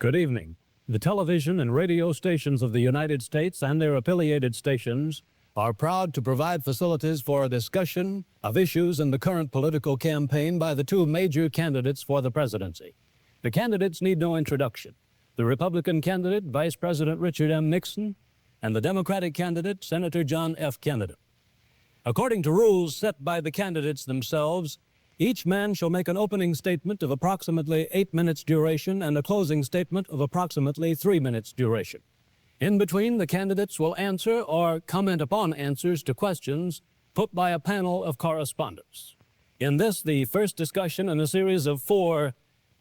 Good evening. The television and radio stations of the United States and their affiliated stations are proud to provide facilities for a discussion of issues in the current political campaign by the two major candidates for the presidency. The candidates need no introduction. The Republican candidate, Vice President Richard M. Nixon, and the Democratic candidate, Senator John F. Kennedy. According to rules set by the candidates themselves, each man shall make an opening statement of approximately 8 minutes duration and a closing statement of approximately 3 minutes duration. In between, the candidates will answer or comment upon answers to questions put by a panel of correspondents. In this, the first discussion in a series of 4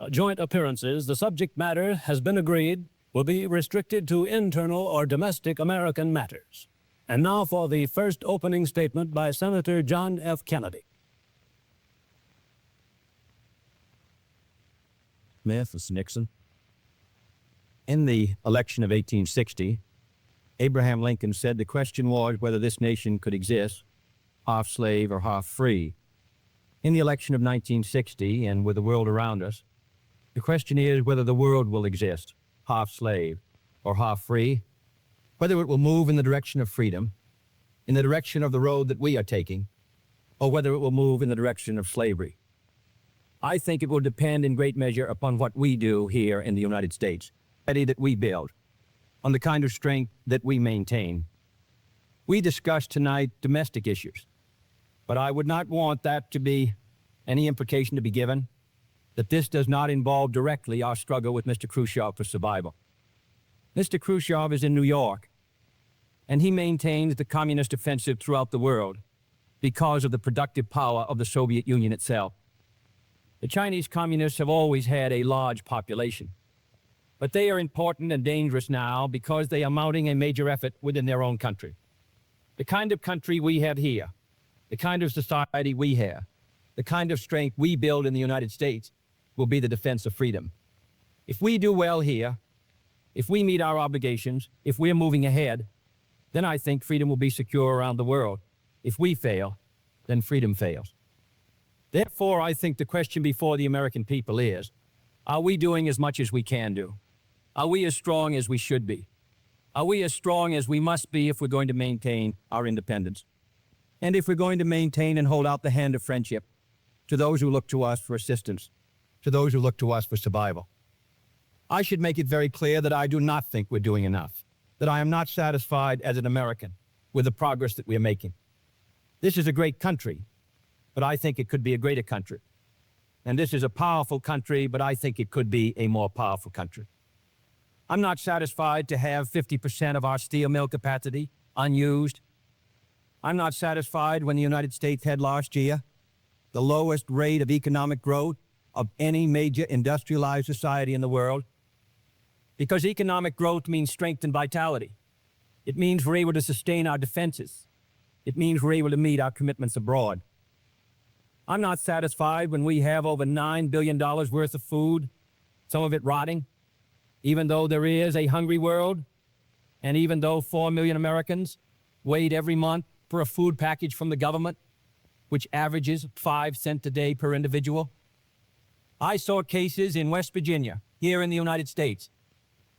joint appearances, the subject matter has been agreed will be restricted to internal or domestic American matters. And now for the first opening statement by Senator John F. Kennedy. Mrs. Nixon. In the election of 1860, Abraham Lincoln said the question was whether this nation could exist, half slave or half free. In the election of 1960, and with the world around us, the question is whether the world will exist, half slave or half free, whether it will move in the direction of freedom, in the direction of the road that we are taking, or whether it will move in the direction of slavery. I think it will depend in great measure upon what we do here in the United States, that we build, on the kind of strength that we maintain. We discussed tonight domestic issues, but I would not want that to be any implication to be given that this does not involve directly our struggle with Mr. Khrushchev for survival. Mr. Khrushchev is in New York, and he maintains the communist offensive throughout the world because of the productive power of the Soviet Union itself. The Chinese communists have always had a large population, but they are important and dangerous now because they are mounting a major effort within their own country. The kind of country we have here, the kind of society we have, the kind of strength we build in the United States will be the defense of freedom. If we do well here, if we meet our obligations, if we're moving ahead, then I think freedom will be secure around the world. If we fail, then freedom fails. Therefore, I think the question before the American people is, are we doing as much as we can do? Are we as strong as we should be? Are we as strong as we must be if we're going to maintain our independence? And if we're going to maintain and hold out the hand of friendship to those who look to us for assistance, to those who look to us for survival? I should make it very clear that I do not think we're doing enough, that I am not satisfied as an American with the progress that we are making. This is a great country, but I think it could be a greater country. And this is a powerful country, but I think it could be a more powerful country. I'm not satisfied to have 50% of our steel mill capacity unused. I'm not satisfied when the United States had last year the lowest rate of economic growth of any major industrialized society in the world. Because economic growth means strength and vitality. It means we're able to sustain our defenses. It means we're able to meet our commitments abroad. I'm not satisfied when we have over $9 billion worth of food, some of it rotting, even though there is a hungry world, and even though 4 million Americans wait every month for a food package from the government, which averages 5 cents a day per individual. I saw cases in West Virginia, here in the United States,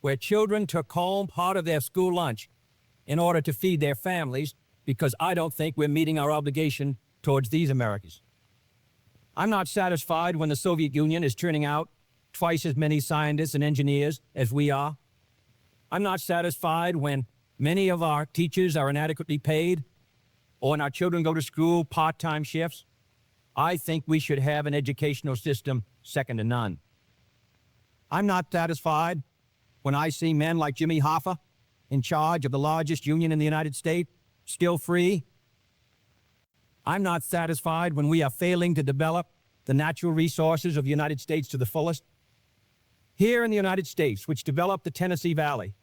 where children took home part of their school lunch in order to feed their families because I don't think we're meeting our obligation towards these Americans. I'm not satisfied when the Soviet Union is turning out twice as many scientists and engineers as we are. I'm not satisfied when many of our teachers are inadequately paid or when our children go to school part-time shifts. I think we should have an educational system second to none. I'm not satisfied when I see men like Jimmy Hoffa in charge of the largest union in the United States, still free. I'm not satisfied when we are failing to develop the natural resources of the United States to the fullest. Here in the United States, which developed the Tennessee Valley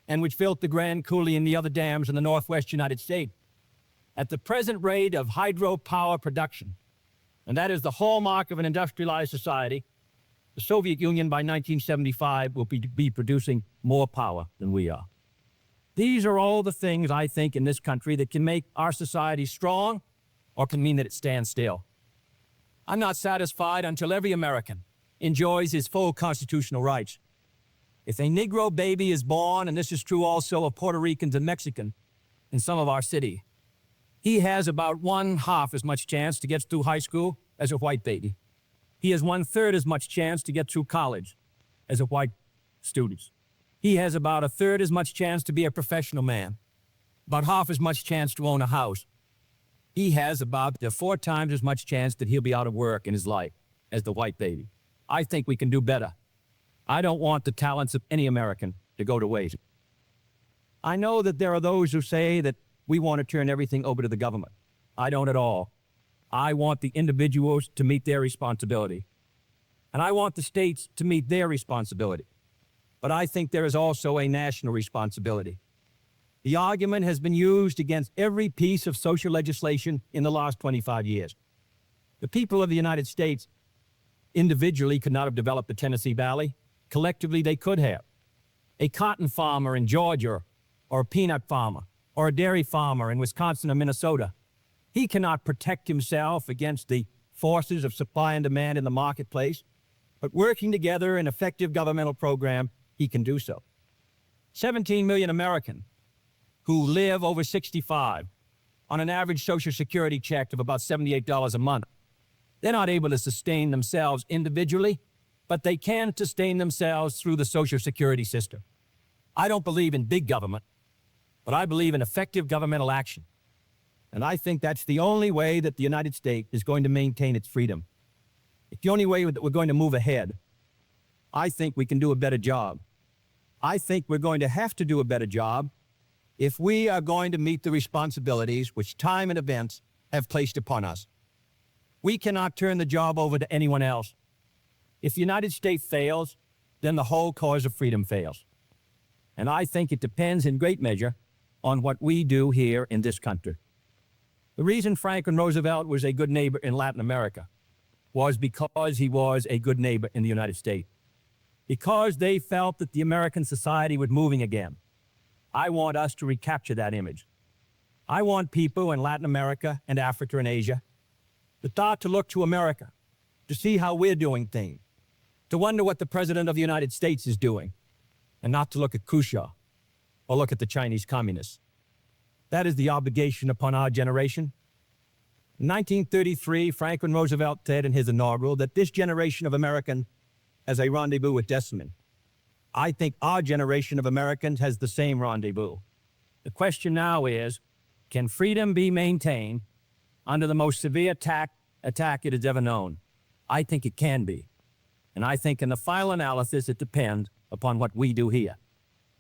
and which built the Grand Coulee and the other dams in the Northwest United States, at the present rate of hydropower production, and that is the hallmark of an industrialized society, the Soviet Union by 1975 will be producing more power than we are. These are all the things, I think, in this country that can make our society strong or can mean that it stands still. I'm not satisfied until every American enjoys his full constitutional rights. If a Negro baby is born, and this is true also of Puerto Ricans and Mexicans in some of our city, he has about 1/2 as much chance to get through high school as a white baby. He has 1/3 as much chance to get through college as a white student. He has about 1/3 as much chance to be a professional man, about 1/2 as much chance to own a house. He has about 4 times as much chance that he'll be out of work in his life as the white baby. I think we can do better. I don't want the talents of any American to go to waste. I know that there are those who say that we want to turn everything over to the government. I don't at all. I want the individuals to meet their responsibility. And I want the states to meet their responsibility. But I think there is also a national responsibility. The argument has been used against every piece of social legislation in the last 25 years. The people of the United States individually could not have developed the Tennessee Valley. Collectively, they could have. A cotton farmer in Georgia, or a peanut farmer, or a dairy farmer in Wisconsin or Minnesota, he cannot protect himself against the forces of supply and demand in the marketplace, but working together in an effective governmental program, he can do so. 17 million Americans who live over 65 on an average Social Security check of about $78 a month. They're not able to sustain themselves individually, but they can sustain themselves through the Social Security system. I don't believe in big government, but I believe in effective governmental action. And I think that's the only way that the United States is going to maintain its freedom. It's the only way that we're going to move ahead. I think we can do a better job. I think we're going to have to do a better job if we are going to meet the responsibilities which time and events have placed upon us. We cannot turn the job over to anyone else. If the United States fails, then the whole cause of freedom fails. And I think it depends in great measure on what we do here in this country. The reason Franklin Roosevelt was a good neighbor in Latin America was because he was a good neighbor in the United States. Because they felt that the American society was moving again. I want us to recapture that image. I want people in Latin America and Africa and Asia to start to look to America, to see how we're doing things, to wonder what the President of the United States is doing, and not to look at Khrushchev or look at the Chinese communists. That is the obligation upon our generation. In 1933, Franklin Roosevelt said in his inaugural that this generation of Americans has a rendezvous with destiny. I think our generation of Americans has the same rendezvous. The question now is, can freedom be maintained under the most severe attack it has ever known? I think it can be. And I think in the final analysis, it depends upon what we do here.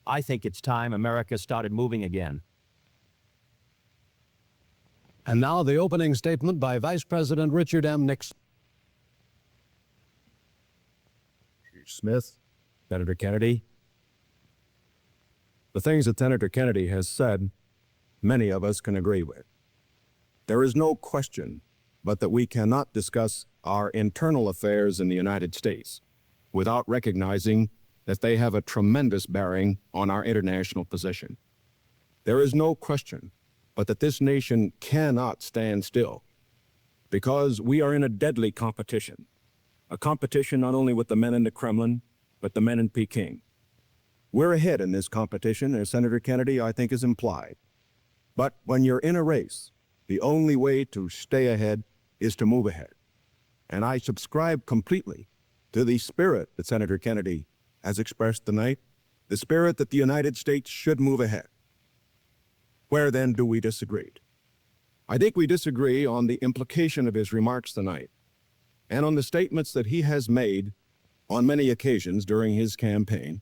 I think it's time America started moving again. And now the opening statement by Vice President Richard M. Nixon. Smith, Senator Kennedy. The things that Senator Kennedy has said, many of us can agree with. There is no question but that we cannot discuss our internal affairs in the United States without recognizing that they have a tremendous bearing on our international position. There is no question but that this nation cannot stand still because we are in a deadly competition. A competition not only with the men in the Kremlin, but the men in Peking. We're ahead in this competition, as Senator Kennedy, I think, has implied. But when you're in a race, the only way to stay ahead is to move ahead. And I subscribe completely to the spirit that Senator Kennedy has expressed tonight, the spirit that the United States should move ahead. Where then do we disagree? I think we disagree on the implication of his remarks tonight, and on the statements that he has made on many occasions during his campaign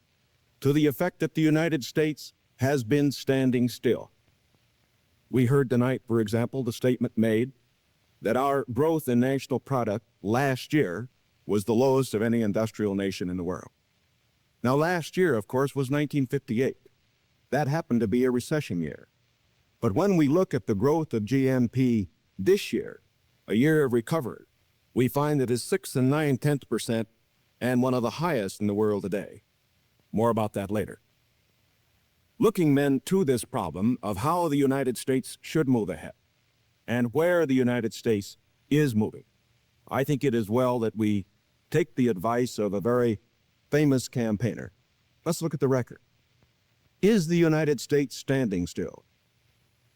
to the effect that the United States has been standing still. We heard tonight, for example, the statement made that our growth in national product last year was the lowest of any industrial nation in the world. Now, last year, of course, was 1958. That happened to be a recession year. But when we look at the growth of GNP this year, a year of recovery, we find that it's 6 9/10% and one of the highest in the world today. More about that later. Looking then to this problem of how the United States should move ahead and where the United States is moving, I think it is well that we take the advice of a very famous campaigner Let's look at the record. Is the United States standing still?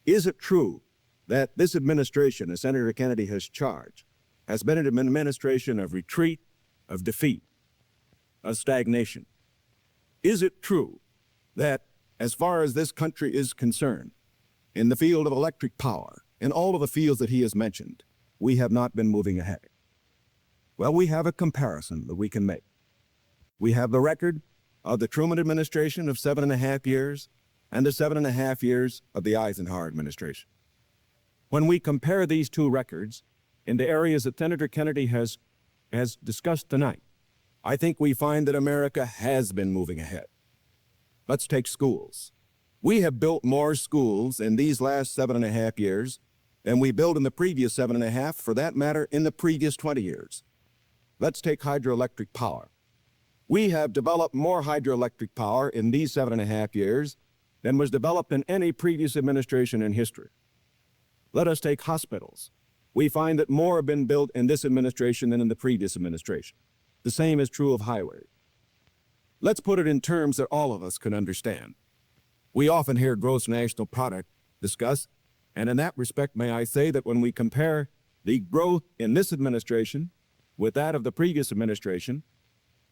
Is it true that this administration, as Senator Kennedy has charged, has been an administration of retreat, of defeat, of stagnation? Is it true that, as far as this country is concerned, in the field of electric power, in all of the fields that he has mentioned, we have not been moving ahead? Well, we have a comparison that we can make. We have the record of the Truman administration of 7.5 years and the 7.5 years of the Eisenhower administration. When we compare these two records in the areas that Senator Kennedy has discussed tonight, I think we find that America has been moving ahead. Let's take schools. We have built more schools in these last 7.5 years than we built in the previous 7.5, for that matter, in the previous 20 years. Let's take hydroelectric power. We have developed more hydroelectric power in these 7.5 years than was developed in any previous administration in history. Let us take hospitals. We find that more have been built in this administration than in the previous administration. The same is true of highways. Let's put it in terms that all of us can understand. We often hear gross national product discussed, and in that respect, may I say that when we compare the growth in this administration with that of the previous administration,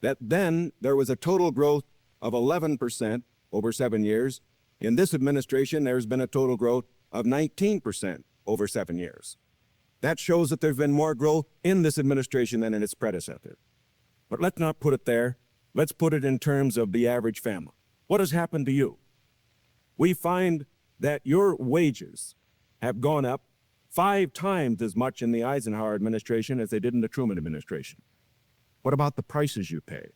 that then there was a total growth of 11% over 7 years. In this administration, there's been a total growth of 19% over 7 years. That shows that there's been more growth in this administration than in its predecessor. But let's not put it there. Let's put it in terms of the average family. What has happened to you? We find that your wages have gone up 5 times as much in the Eisenhower administration as they did in the Truman administration. What about the prices you pay?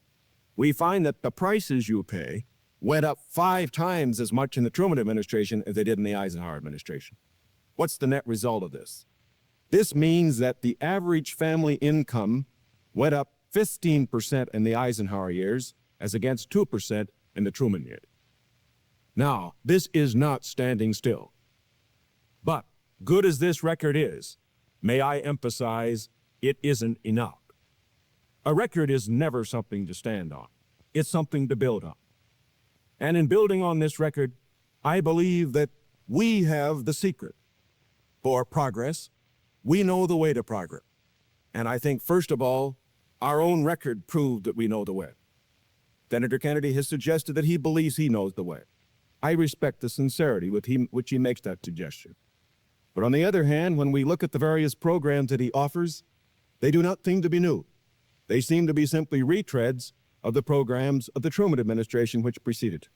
We find that the prices you pay went up 5 times as much in the Truman administration as they did in the Eisenhower administration. What's the net result of this? This means that the average family income went up 15% in the Eisenhower years as against 2% in the Truman years. Now, this is not standing still. But good as this record is, may I emphasize, it isn't enough. A record is never something to stand on. It's something to build on. And in building on this record, I believe that we have the secret for progress. We know the way to progress. And I think, first of all, our own record proved that we know the way. Senator Kennedy has suggested that he believes he knows the way. I respect the sincerity with which he makes that suggestion. But on the other hand, when we look at the various programs that he offers, they do not seem to be new. They seem to be simply retreads of the programs of the Truman administration which preceded.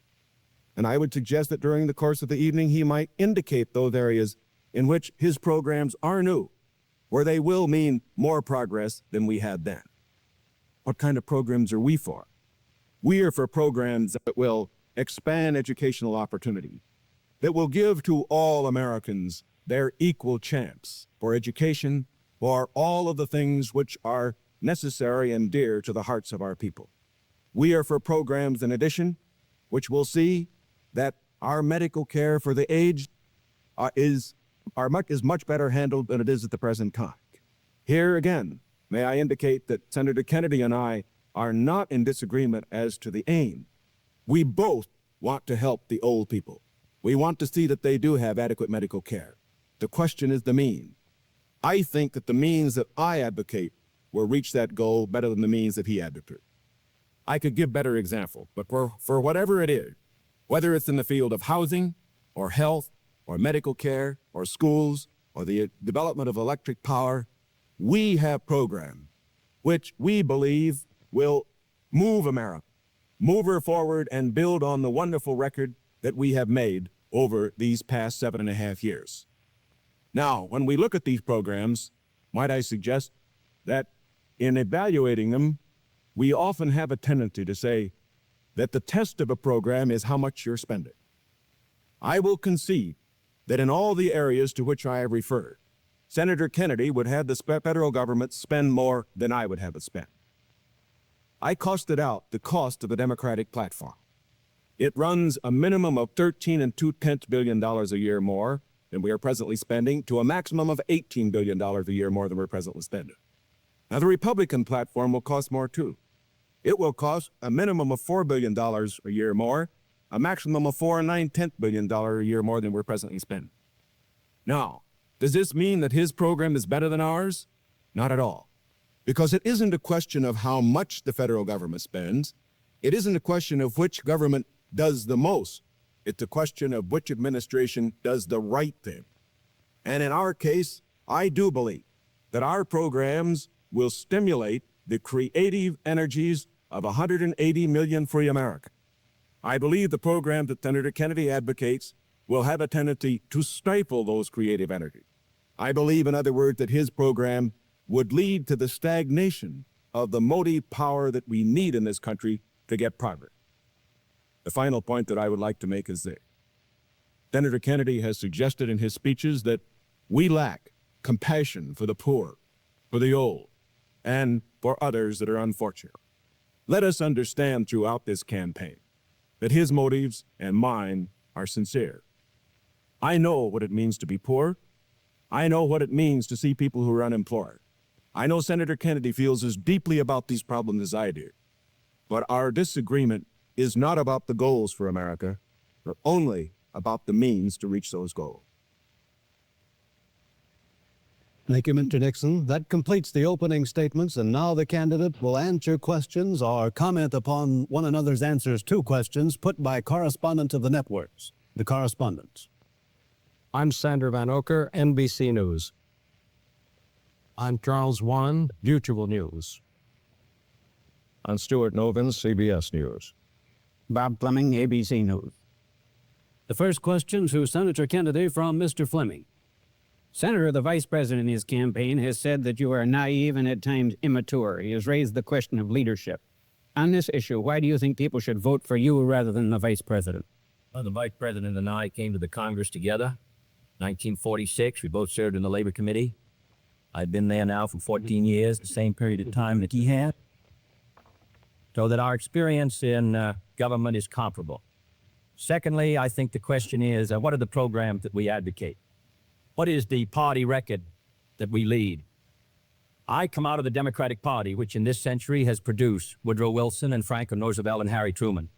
And I would suggest that during the course of the evening, he might indicate those areas in which his programs are new, where they will mean more progress than we had then. What kind of programs are we for? We are for programs that will expand educational opportunity, that will give to all Americans their equal chance for education, for all of the things which are necessary and dear to the hearts of our people. We are for programs, in addition, which will see that our medical care for the aged is much better handled than it is at the present time. Here again, may I indicate that Senator Kennedy and I are not in disagreement as to the aim. We both want to help the old people. We want to see that they do have adequate medical care. The question is the mean. I think that the means that I advocate will reach that goal better than the means that he advocated. I could give better examples, but for whatever it is, whether it's in the field of housing or health or medical care or schools or the development of electric power, we have programs which we believe will move America, move her forward and build on the wonderful record that we have made over these past 7.5 years. Now, when we look at these programs, might I suggest that in evaluating them, we often have a tendency to say that the test of a program is how much you're spending. I will concede that in all the areas to which I have referred, Senator Kennedy would have the federal government spend more than I would have it spend. I costed out the cost of the Democratic platform. It runs a minimum of $13.2 billion a year more than we are presently spending to a maximum of $18 billion a year more than we're presently spending. Now, the Republican platform will cost more too. It will cost a minimum of $4 billion a year more, a maximum of $4.9 billion a year more than we're presently spending. Now, does this mean that his program is better than ours? Not at all. Because it isn't a question of how much the federal government spends. It isn't a question of which government does the most. It's a question of which administration does the right thing. And in our case, I do believe that our programs will stimulate the creative energies of 180 million free Americans. I believe the program that Senator Kennedy advocates will have a tendency to stifle those creative energies. I believe, in other words, that his program would lead to the stagnation of the motive power that we need in this country to get progress. The final point that I would like to make is this. Senator Kennedy has suggested in his speeches that we lack compassion for the poor, for the old, and for others that are unfortunate. Let us understand throughout this campaign that his motives and mine are sincere. I know what it means to be poor. I know what it means to see people who are unemployed. I know Senator Kennedy feels as deeply about these problems as I do. But our disagreement is not about the goals for America, but only about the means to reach those goals. Thank you, Mr. Nixon. That completes the opening statements, and now the candidate will answer questions or comment upon one another's answers to questions put by correspondents of the networks. The correspondents. I'm Sander Van Oker, NBC News. I'm Charles Wan, Mutual News. I'm Stuart Novin, CBS News. Bob Fleming, ABC News. The first question to Senator Kennedy from Mr. Fleming. Senator, the Vice President in his campaign has said that you are naive and at times immature. He has raised the question of leadership. On this issue, why do you think people should vote for you rather than the Vice President? Well, the Vice President and I came to the Congress together. 1946, we both served in the Labor Committee. I've been there now for 14 years, the same period of time that he had. So that our experience in government is comparable. Secondly, I think the question is, what are the programs that we advocate? What is the party record that we lead? I come out of the Democratic Party, which in this century has produced Woodrow Wilson and Franklin Roosevelt and Harry Truman,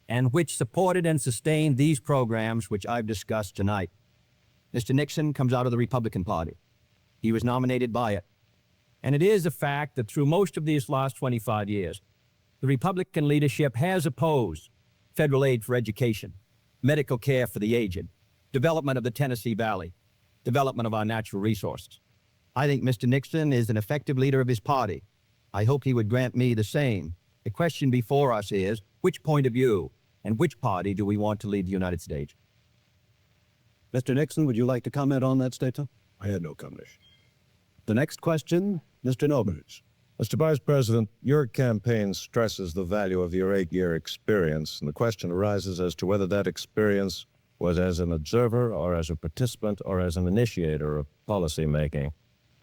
and which supported and sustained these programs which I've discussed tonight. Mr. Nixon comes out of the Republican Party. He was nominated by it. And it is a fact that through most of these last 25 years, the Republican leadership has opposed federal aid for education, medical care for the aged, development of the Tennessee Valley, development of our natural resources. I think Mr. Nixon is an effective leader of his party. I hope he would grant me the same. The question before us is, which point of view and which party do we want to lead the United States? Mr. Nixon, would you like to comment on that statement? I had no comment. The next question, Mr. Novin. Mr. Vice President, your campaign stresses the value of your 8-year experience, and the question arises as to whether that experience was as an observer or as a participant or as an initiator of policy making.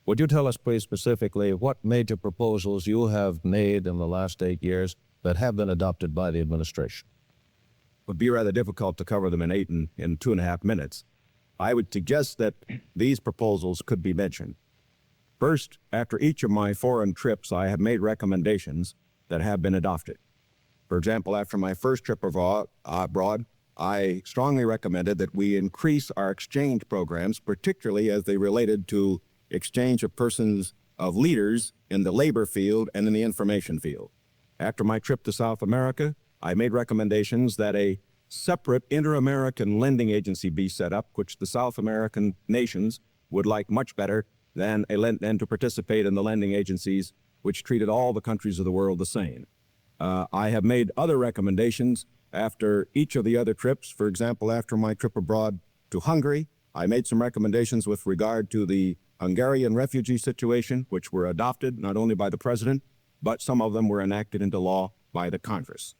Would you tell us, please, specifically what major proposals you have made in the last 8 years that have been adopted by the administration? It would be rather difficult to cover them in 2.5 minutes. I would suggest that these proposals could be mentioned. First, after each of my foreign trips, I have made recommendations that have been adopted. For example, after my first trip abroad, I strongly recommended that we increase our exchange programs, particularly as they related to exchange of persons of leaders in the labor field and in the information field. After my trip to South America, I made recommendations that a separate inter-American lending agency be set up, which the South American nations would like much better than to participate in the lending agencies which treated all the countries of the world the same. I have made other recommendations after each of the other trips. For example, after my trip abroad to Hungary, I made some recommendations with regard to the Hungarian refugee situation, which were adopted not only by the president, but some of them were enacted into law by the Congress.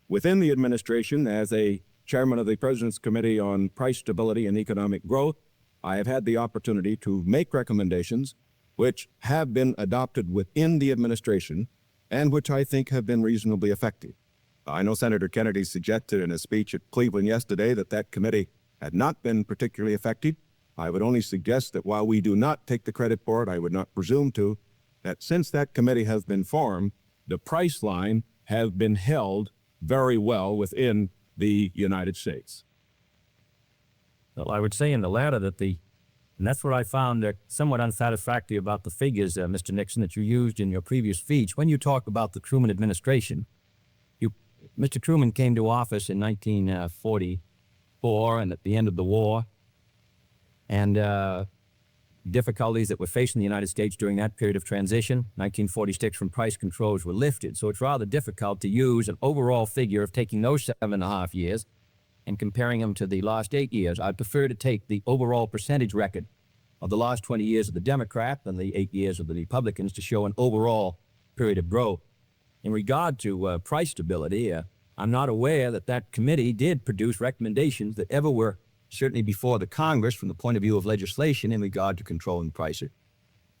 Within the administration, as a chairman of the President's Committee on Price Stability and Economic Growth, I have had the opportunity to make recommendations which have been adopted within the administration and which I think have been reasonably effective. I know Senator Kennedy suggested in a speech at Cleveland yesterday that that committee had not been particularly effective. I would only suggest that while we do not take the credit for it, I would not presume to, that since that committee has been formed, the price line have been held very well within the United States. Well, I would say in the latter and that's what I found somewhat unsatisfactory about the figures, Mr. Nixon, that you used in your previous speech. When you talk about the Truman administration, Mr. Truman came to office in 1944 and at the end of the war, and difficulties that were facing the United States during that period of transition, 1946, when price controls were lifted. So it's rather difficult to use an overall figure of taking those 7.5 years and comparing them to the last 8 years. I'd prefer to take the overall percentage record of the last 20 years of the Democrat than the 8 years of the Republicans to show an overall period of growth. In regard to price stability, I'm not aware that that committee did produce recommendations that ever were certainly before the Congress from the point of view of legislation in regard to controlling prices.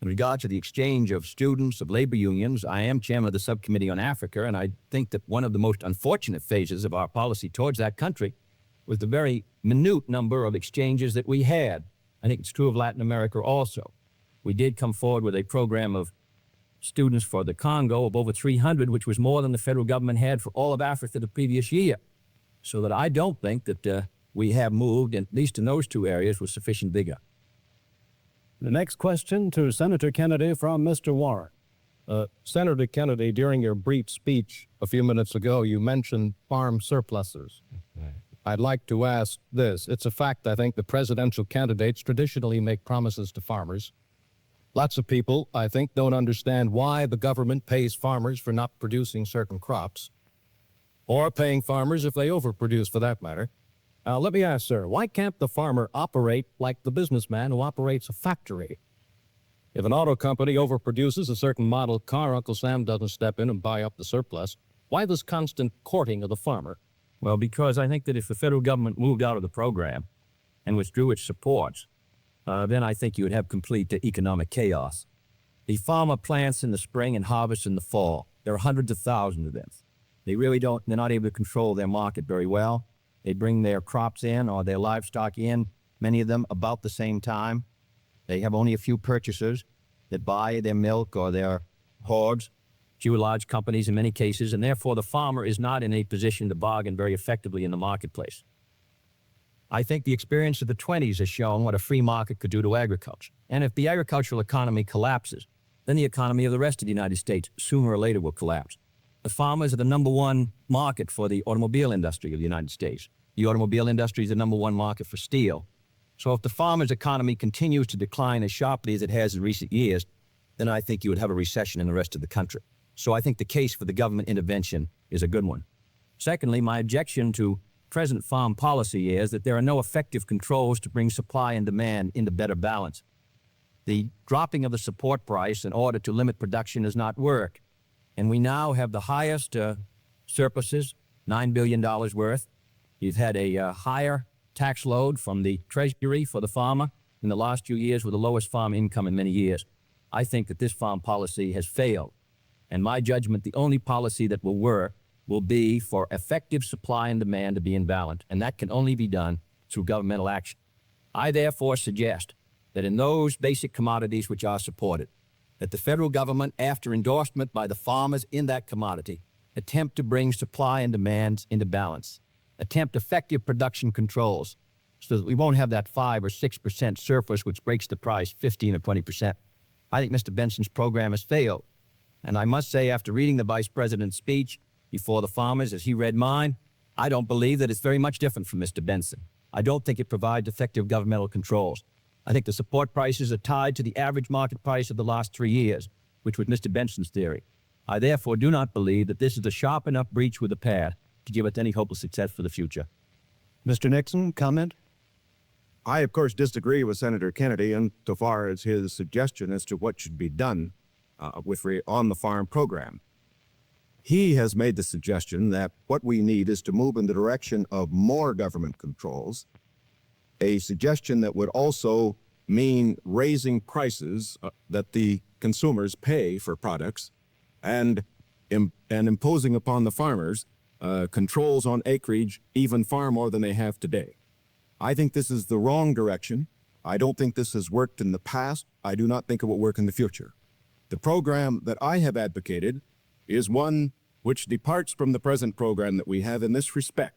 In regard to the exchange of students, of labor unions, I am chairman of the subcommittee on Africa, and I think that one of the most unfortunate phases of our policy towards that country was the very minute number of exchanges that we had. I think it's true of Latin America also. We did come forward with a program of students for the Congo of over 300, which was more than the federal government had for all of Africa the previous year. So that I don't think that we have moved, at least in those two areas, with sufficient vigor. The next question to Senator Kennedy from Mr. Warren. Senator Kennedy, during your brief speech a few minutes ago, you mentioned farm surpluses. I'd like to ask this. It's a fact, I think, the presidential candidates traditionally make promises to farmers. Lots of people, I think, don't understand why the government pays farmers for not producing certain crops, or paying farmers if they overproduce, for that matter. Let me ask, sir, why can't the farmer operate like the businessman who operates a factory? If an auto company overproduces a certain model car, Uncle Sam doesn't step in and buy up the surplus. Why this constant courting of the farmer? Well, because I think that if the federal government moved out of the program and withdrew its supports, then I think you would have complete economic chaos. The farmer plants in the spring and harvests in the fall. There are hundreds of thousands of them. They're not able to control their market very well. They bring their crops in or their livestock in, many of them about the same time. They have only a few purchasers that buy their milk or their hogs, few large companies in many cases, and therefore the farmer is not in a position to bargain very effectively in the marketplace. I think the experience of the 20s has shown what a free market could do to agriculture. And if the agricultural economy collapses, then the economy of the rest of the United States sooner or later will collapse. The farmers are the number one market for the automobile industry of the United States. The automobile industry is the number one market for steel. So if the farmer's economy continues to decline as sharply as it has in recent years, then I think you would have a recession in the rest of the country. So I think the case for the government intervention is a good one. Secondly, my objection to present farm policy is that there are no effective controls to bring supply and demand into better balance. The dropping of the support price in order to limit production does not work. And we now have the highest surpluses, $9 billion worth. You've had a higher tax load from the Treasury for the farmer in the last few years with the lowest farm income in many years. I think that this farm policy has failed. And my judgment, the only policy that will work will be for effective supply and demand to be in balance. And that can only be done through governmental action. I therefore suggest that in those basic commodities which are supported, that the federal government, after endorsement by the farmers in that commodity, attempt to bring supply and demand into balance, attempt effective production controls so that we won't have that 5 or 6% surplus which breaks the price 15 or 20%. I think Mr. Benson's program has failed. And I must say, after reading the Vice President's speech before the farmers as he read mine, I don't believe that it's very much different from Mr. Benson. I don't think it provides effective governmental controls. I think the support prices are tied to the average market price of the last 3 years, which was Mr. Benson's theory. I therefore do not believe that this is a sharp enough breach with the past to give us any hope of success for the future. Mr. Nixon, comment? I, of course, disagree with Senator Kennedy insofar as his suggestion as to what should be done on the farm program. He has made the suggestion that what we need is to move in the direction of more government controls, a suggestion that would also mean raising prices that the consumers pay for products and imposing upon the farmers controls on acreage even far more than they have today. I think this is the wrong direction. I don't think this has worked in the past. I do not think it will work in the future. The program that I have advocated is one which departs from the present program that we have in this respect.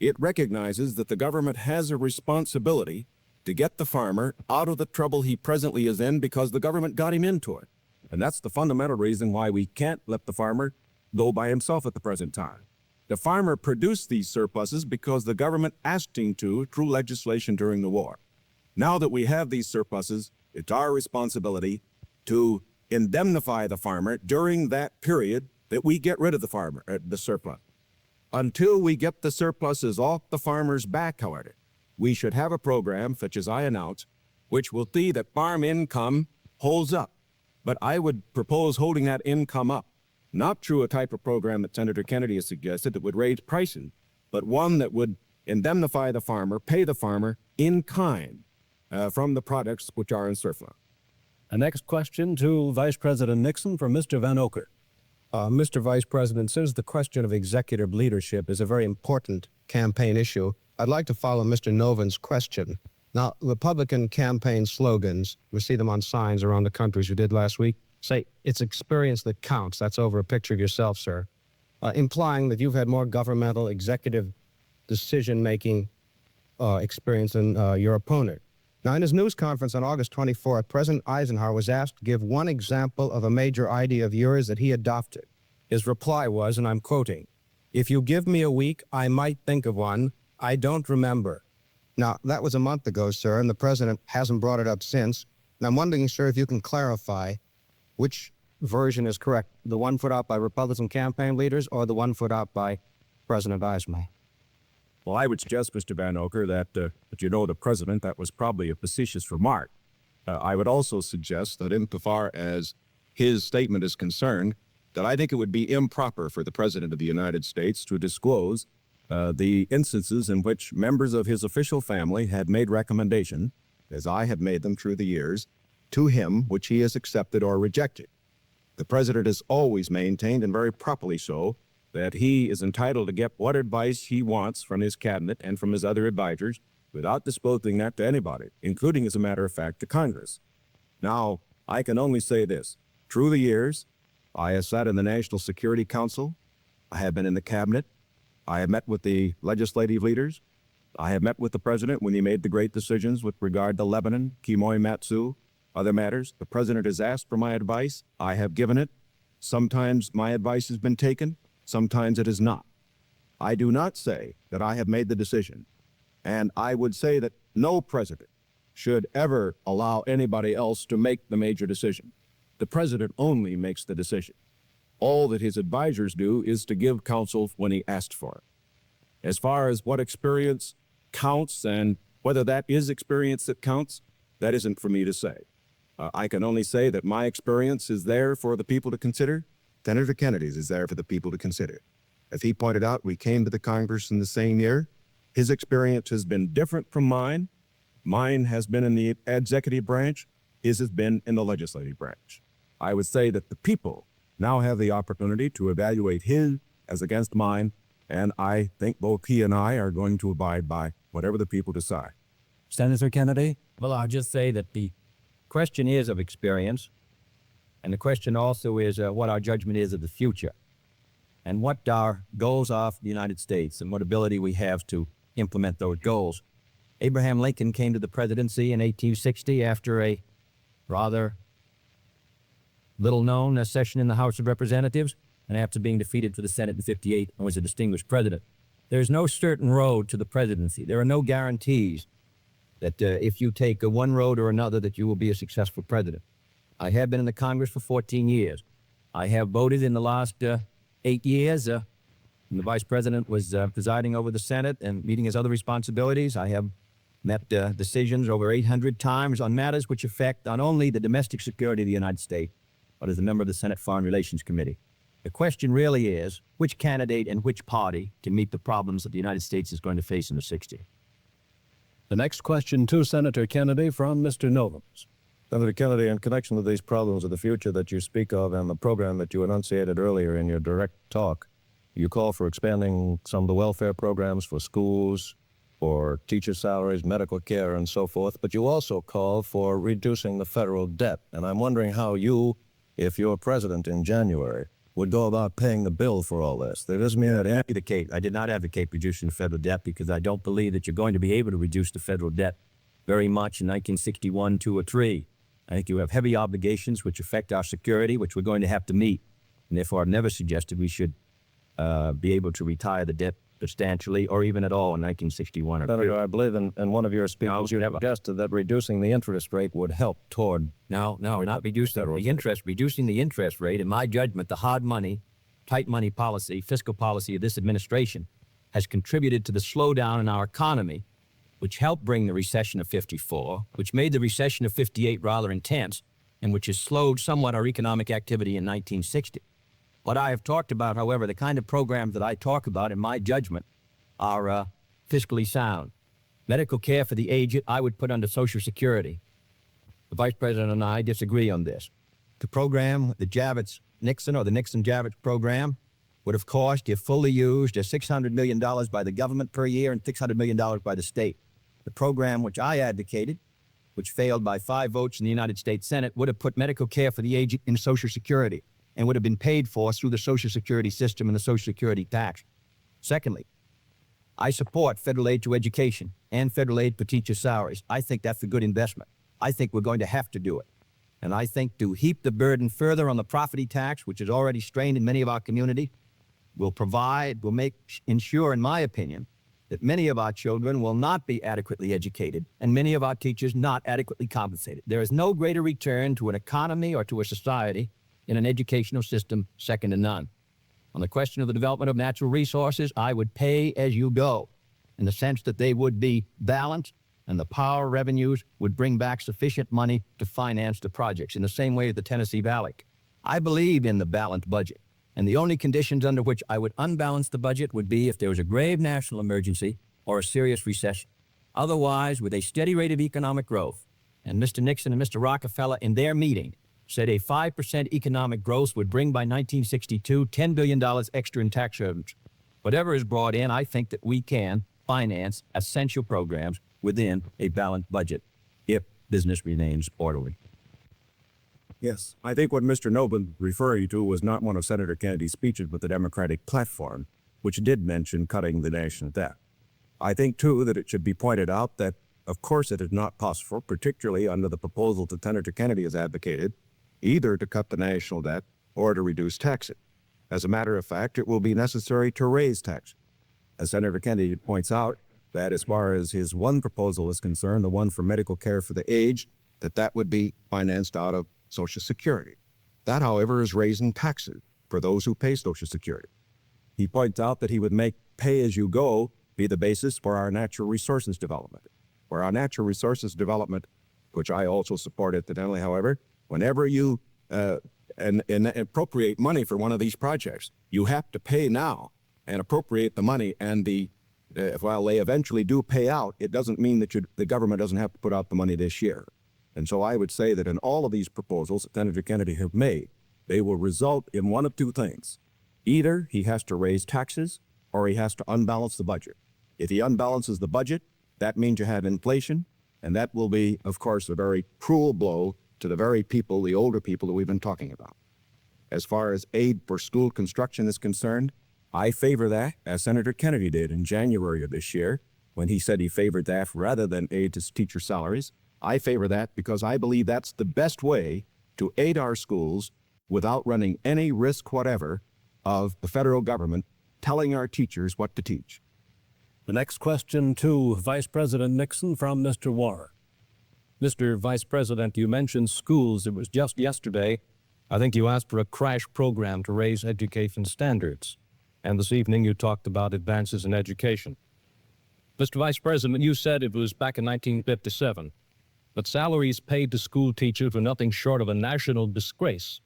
It recognizes that the government has a responsibility to get the farmer out of the trouble he presently is in because the government got him into it. And that's the fundamental reason why we can't let the farmer go by himself at the present time. The farmer produced these surpluses because the government asked him to through legislation during the war. Now that we have these surpluses, it's our responsibility to indemnify the farmer during that period that we get rid of the surplus. Until we get the surpluses off the farmer's back, however, we should have a program, such as I announced, which will see that farm income holds up. But I would propose holding that income up, not through a type of program that Senator Kennedy has suggested that would raise prices, but one that would indemnify the farmer, pay the farmer in kind from the products which are in surplus. The next question to Vice President Nixon from Mr. Van Oker. Mr. Vice President, since the question of executive leadership is a very important campaign issue, I'd like to follow Mr. Novan's question. Now, Republican campaign slogans, we see them on signs around the country as you did last week, say, it's experience that counts. That's over a picture of yourself, sir. Implying that you've had more governmental executive decision-making experience than your opponent. Now, in his news conference on August 24th, President Eisenhower was asked to give one example of a major idea of yours that he adopted. His reply was, and I'm quoting, "If you give me a week, I might think of one. I don't remember." Now, that was a month ago, sir, and the president hasn't brought it up since. And I'm wondering, sir, if you can clarify which version is correct, the one put out by Republican campaign leaders or the one put out by President Eisenhower? Well, I would suggest, Mr. Van Oker, that you know the president, that was probably a facetious remark. I would also suggest that insofar as his statement is concerned, that I think it would be improper for the President of the United States to disclose the instances in which members of his official family had made recommendation, as I have made them through the years, to him which he has accepted or rejected. The President has always maintained, and very properly so, that he is entitled to get what advice he wants from his cabinet and from his other advisors without disclosing that to anybody, including, as a matter of fact, to Congress. Now, I can only say this. Through the years, I have sat in the National Security Council. I have been in the cabinet. I have met with the legislative leaders. I have met with the president when he made the great decisions with regard to Lebanon, Kimoy Matsu, other matters. The president has asked for my advice. I have given it. Sometimes my advice has been taken. Sometimes it is not. I do not say that I have made the decision, and I would say that no president should ever allow anybody else to make the major decision. The president only makes the decision. All that his advisors do is to give counsel when he asked for it. As far as what experience counts and whether that is experience that counts, that isn't for me to say. I can only say that my experience is there for the people to consider. Senator Kennedy's is there for the people to consider. As he pointed out, we came to the Congress in the same year. His experience has been different from mine. Mine has been in the executive branch. His has been in the legislative branch. I would say that the people now have the opportunity to evaluate his as against mine, and I think both he and I are going to abide by whatever the people decide. Senator Kennedy? Well, I'll just say that the question is of experience, and the question also is what our judgment is of the future, and what our goals are for the United States, and what ability we have to implement those goals. Abraham Lincoln came to the presidency in 1860 after a rather little-known session in the House of Representatives, and after being defeated for the Senate in 58 and was a distinguished president. There's no certain road to the presidency. There are no guarantees that if you take one road or another that you will be a successful president. I have been in the Congress for 14 years. I have voted in the last 8 years. When the Vice President was presiding over the Senate and meeting his other responsibilities. I have met decisions over 800 times on matters which affect not only the domestic security of the United States, but as a member of the Senate Foreign Relations Committee. The question really is, which candidate and which party can meet the problems that the United States is going to face in the 60s? The next question to Senator Kennedy from Mr. Novums. Senator Kennedy, in connection with these problems of the future that you speak of and the program that you enunciated earlier in your direct talk, you call for expanding some of the welfare programs for schools, for teacher salaries, medical care, and so forth, but you also call for reducing the federal debt. And I'm wondering how you, if you're president in January, would go about paying the bill for all this. That doesn't mean that I did not advocate reducing the federal debt because I don't believe that you're going to be able to reduce the federal debt very much in 1961, 2, or 3. I think you have heavy obligations which affect our security, which we're going to have to meet. And therefore, I've never suggested we should be able to retire the debt substantially or even at all in 1961 or 2. Senator, I believe in one of your speeches you suggested that reducing the interest rate would help toward... No, not reducing the interest. Reducing the interest rate, in my judgment, the hard money, tight money policy, fiscal policy of this administration has contributed to the slowdown in our economy, which helped bring the recession of 54, which made the recession of 58 rather intense, and which has slowed somewhat our economic activity in 1960. What I have talked about, however, the kind of programs that I talk about, in my judgment, are fiscally sound. Medical care for the aged, I would put under Social Security. The Vice President and I disagree on this. The program, the Javits-Nixon or the Nixon-Javits program, would have cost, if fully used, $600 million by the government per year and $600 million by the state. The program which I advocated, which failed by 5 votes in the United States Senate, would have put medical care for the aged in Social Security and would have been paid for through the Social Security system and the Social Security tax. Secondly, I support federal aid to education and federal aid for teacher salaries. I think that's a good investment. I think we're going to have to do it. And I think to heap the burden further on the property tax, which is already strained in many of our communities, will ensure, in my opinion, that many of our children will not be adequately educated and many of our teachers not adequately compensated. There is no greater return to an economy or to a society in an educational system second to none. On the question of the development of natural resources, I would pay as you go in the sense that they would be balanced and the power revenues would bring back sufficient money to finance the projects in the same way as the Tennessee Valley. I believe in the balanced budget, and the only conditions under which I would unbalance the budget would be if there was a grave national emergency or a serious recession. Otherwise, with a steady rate of economic growth, and Mr. Nixon and Mr. Rockefeller in their meeting said a 5% economic growth would bring by 1962 $10 billion extra in tax revenues. Whatever is brought in, I think that we can finance essential programs within a balanced budget if business remains orderly. Yes, I think what Mr. Noble referring to was not one of Senator Kennedy's speeches, but the Democratic platform, which did mention cutting the national debt. I think, too, that it should be pointed out that, of course, it is not possible, particularly under the proposal that Senator Kennedy has advocated, either to cut the national debt or to reduce taxes. As a matter of fact, it will be necessary to raise taxes. As Senator Kennedy points out, that as far as his one proposal is concerned, the one for medical care for the aged, that would be financed out of Social Security. That, however, is raising taxes for those who pay Social Security. He points out that he would make pay-as-you-go be the basis for our natural resources development. For our natural resources development, which I also support incidentally, however, whenever you and appropriate money for one of these projects, you have to pay now and appropriate the money, and while they eventually do pay out, it doesn't mean that the government doesn't have to put out the money this year. And so I would say that in all of these proposals that Senator Kennedy have made, they will result in one of two things. Either he has to raise taxes or he has to unbalance the budget. If he unbalances the budget, that means you have inflation, and that will be, of course, a very cruel blow to the very people, the older people that we've been talking about. As far as aid for school construction is concerned, I favor that, as Senator Kennedy did in January of this year, when he said he favored that rather than aid to teacher salaries. I favor that because I believe that's the best way to aid our schools without running any risk whatever of the federal government telling our teachers what to teach. The next question to Vice President Nixon from Mr. Warren. Mr. Vice President, you mentioned schools. It was just yesterday, I think you asked for a crash program to raise education standards. And this evening you talked about advances in education. Mr. Vice President, you said it was back in 1957 that salaries paid to school teachers were nothing short of a national disgrace.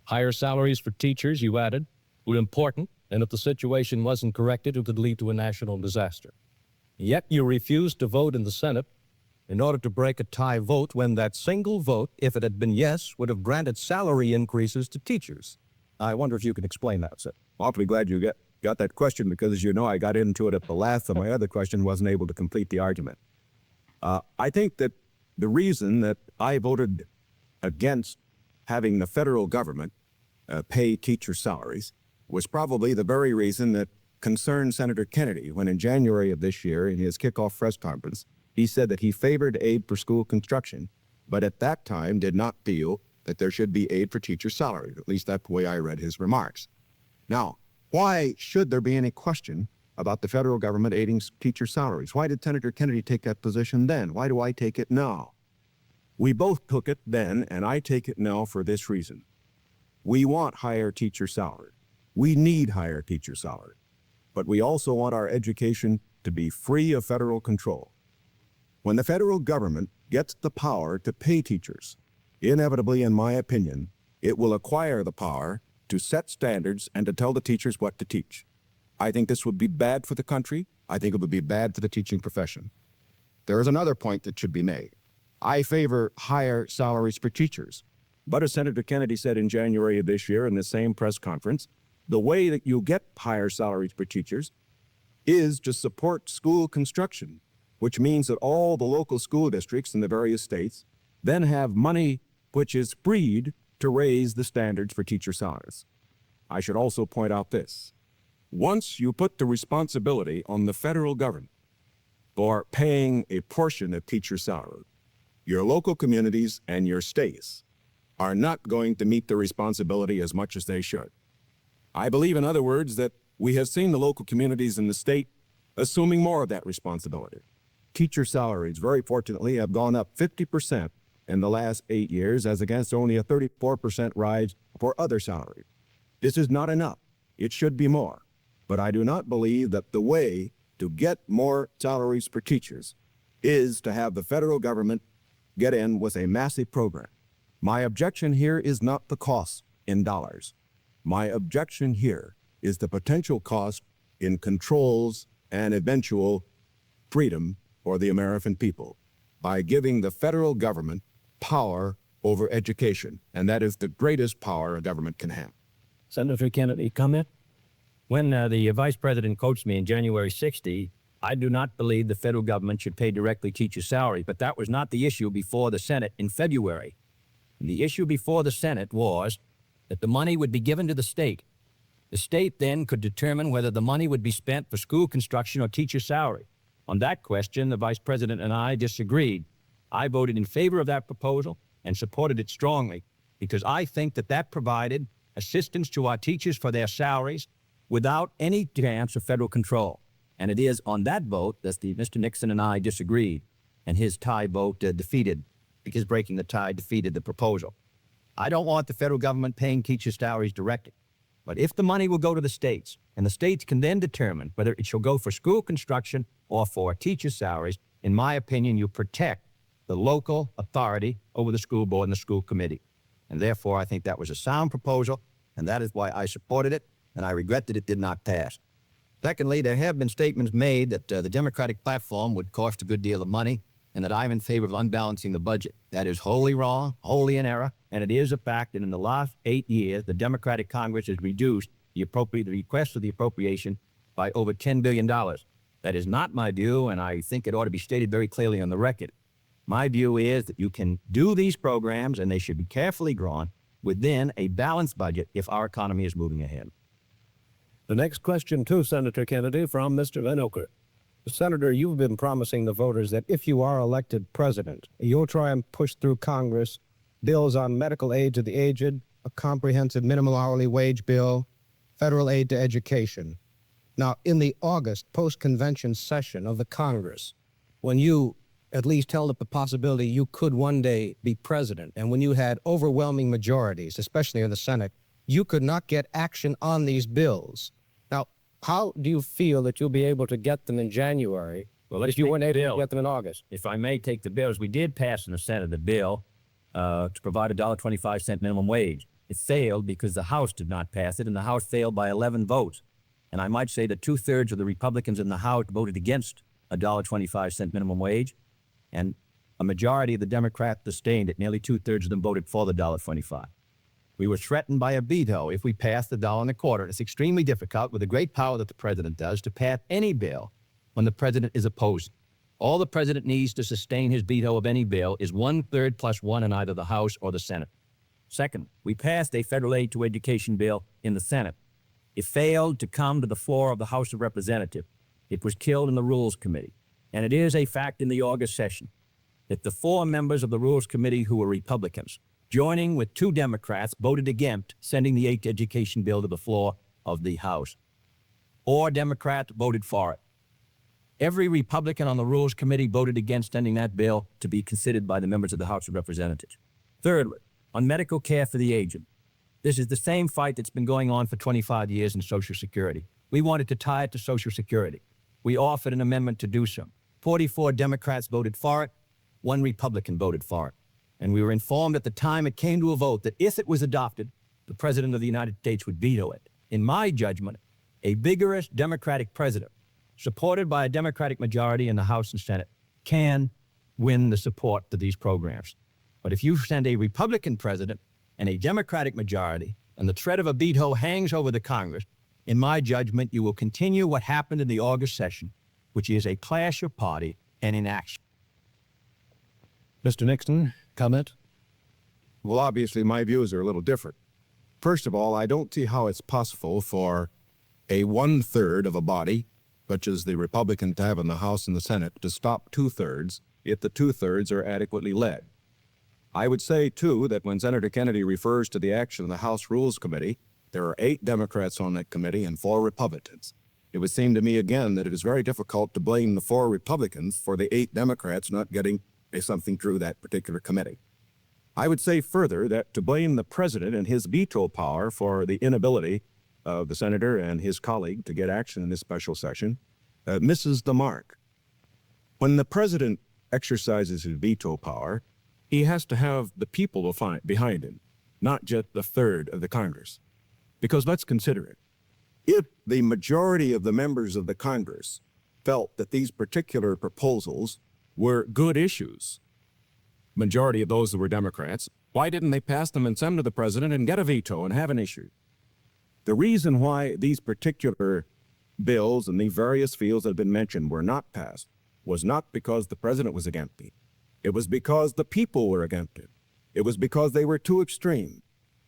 Higher salaries for teachers, you added, were important, and if the situation wasn't corrected, it would lead to a national disaster. Yet you refused to vote in the Senate in order to break a tie vote when that single vote, if it had been yes, would have granted salary increases to teachers. I wonder if you can explain that, sir. Awfully glad you got that question because, as you know, I got into it at the last, so my other question wasn't able to complete the argument. I think that the reason that I voted against having the federal government pay teacher salaries was probably the very reason that concerned Senator Kennedy when in January of this year, in his kickoff press conference, he said that he favored aid for school construction, but at that time did not feel that there should be aid for teacher salaries. At least that's the way I read his remarks. Now, why should there be any question about the federal government aiding teacher salaries? Why did Senator Kennedy take that position then? Why do I take it now? We both took it then, and I take it now for this reason. We want higher teacher salary. We need higher teacher salary. But we also want our education to be free of federal control. When the federal government gets the power to pay teachers, inevitably, in my opinion, it will acquire the power to set standards and to tell the teachers what to teach. I think this would be bad for the country. I think it would be bad for the teaching profession. There is another point that should be made. I favor higher salaries for teachers. But as Senator Kennedy said in January of this year in the same press conference, the way that you get higher salaries for teachers is to support school construction, which means that all the local school districts in the various states then have money which is freed to raise the standards for teacher salaries. I should also point out this. Once you put the responsibility on the federal government for paying a portion of teacher salary, your local communities and your states are not going to meet the responsibility as much as they should. I believe, in other words, that we have seen the local communities in the state assuming more of that responsibility. Teacher salaries, very fortunately, have gone up 50% in the last 8 years, as against only a 34% rise for other salaries. This is not enough. It should be more. But I do not believe that the way to get more salaries for teachers is to have the federal government get in with a massive program. My objection here is not the cost in dollars. My objection here is the potential cost in controls and eventual freedom for the American people by giving the federal government power over education, and that is the greatest power a government can have. Senator Kennedy, comment? When the vice president coached me in January 60, I do not believe the federal government should pay directly teachers' salaries, but that was not the issue before the Senate in February. The issue before the Senate was that the money would be given to the state. The state then could determine whether the money would be spent for school construction or teacher salary. On that question, the vice president and I disagreed. I voted in favor of that proposal and supported it strongly because I think that that provided assistance to our teachers for their salaries without any chance of federal control. And it is on that vote that Mr. Nixon and I disagreed, and his tie vote defeated, because breaking the tie defeated the proposal. I don't want the federal government paying teachers' salaries directly, but if the money will go to the states, and the states can then determine whether it shall go for school construction or for teachers' salaries, in my opinion, you protect the local authority over the school board and the school committee. And therefore, I think that was a sound proposal, and that is why I supported it, and I regret that it did not pass. Secondly, there have been statements made that the Democratic platform would cost a good deal of money and that I'm in favor of unbalancing the budget. That is wholly wrong, wholly in error, and it is a fact that in the last 8 years, the Democratic Congress has reduced the request for the appropriation by over $10 billion. That is not my view, and I think it ought to be stated very clearly on the record. My view is that you can do these programs, and they should be carefully drawn within a balanced budget if our economy is moving ahead. The next question to Senator Kennedy from Mr. Van Oker. Senator, you've been promising the voters that if you are elected president, you'll try and push through Congress bills on medical aid to the aged, a comprehensive minimum hourly wage bill, federal aid to education. Now, in the August post-convention session of the Congress, when you at least held up the possibility you could one day be president, and when you had overwhelming majorities, especially in the Senate, you could not get action on these bills. Now, how do you feel that you'll be able to get them in January if you weren't able to get them in August? If I may take the bills, we did pass in the Senate the bill to provide a $1.25 minimum wage. It failed because the House did not pass it, and the House failed by 11 votes. And I might say that 2/3 of the Republicans in the House voted against a $1.25 minimum wage, and a majority of the Democrats sustained it. Nearly 2/3 of them voted for the $1.25. We were threatened by a veto if we passed the $1.25. It's extremely difficult, with the great power that the president does, to pass any bill when the president is opposed. All the president needs to sustain his veto of any bill is 1/3 plus 1 in either the House or the Senate. Second, we passed a federal aid to education bill in the Senate. It failed to come to the floor of the House of Representatives. It was killed in the Rules Committee. And it is a fact in the August session that the 4 members of the Rules Committee who were Republicans, joining with 2 Democrats, voted against sending the aid to education bill to the floor of the House. 4 Democrats voted for it. Every Republican on the Rules Committee voted against sending that bill to be considered by the members of the House of Representatives. Thirdly, on medical care for the aged. This is the same fight that's been going on for 25 years in Social Security. We wanted to tie it to Social Security. We offered an amendment to do so. 44 Democrats voted for it. 1 Republican voted for it. And we were informed at the time it came to a vote that if it was adopted, the President of the United States would veto it. In my judgment, a vigorous Democratic president, supported by a Democratic majority in the House and Senate, can win the support for these programs. But if you send a Republican president and a Democratic majority, and the threat of a veto hangs over the Congress, in my judgment, you will continue what happened in the August session, which is a clash of party and inaction. Mr. Nixon, comment? Well, obviously, my views are a little different. First of all, I don't see how it's possible for a 1/3 of a body, such as the Republicans have in the House and the Senate, to stop 2/3 if the 2/3 are adequately led. I would say, too, that when Senator Kennedy refers to the action of the House Rules Committee, there are 8 Democrats on that committee and 4 Republicans. It would seem to me, again, that it is very difficult to blame the 4 Republicans for the 8 Democrats not getting something through that particular committee. I would say further that to blame the president and his veto power for the inability of the senator and his colleague to get action in this special session misses the mark. When the president exercises his veto power, he has to have the people behind him, not just the 1/3 of the Congress. Because let's consider it. If the majority of the members of the Congress felt that these particular proposals were good issues, majority of those that were Democrats, why didn't they pass them and send them to the president and get a veto and have an issue? The reason why these particular bills in the various fields that have been mentioned were not passed was not because the president was against it. It was because the people were against it. It was because they were too extreme.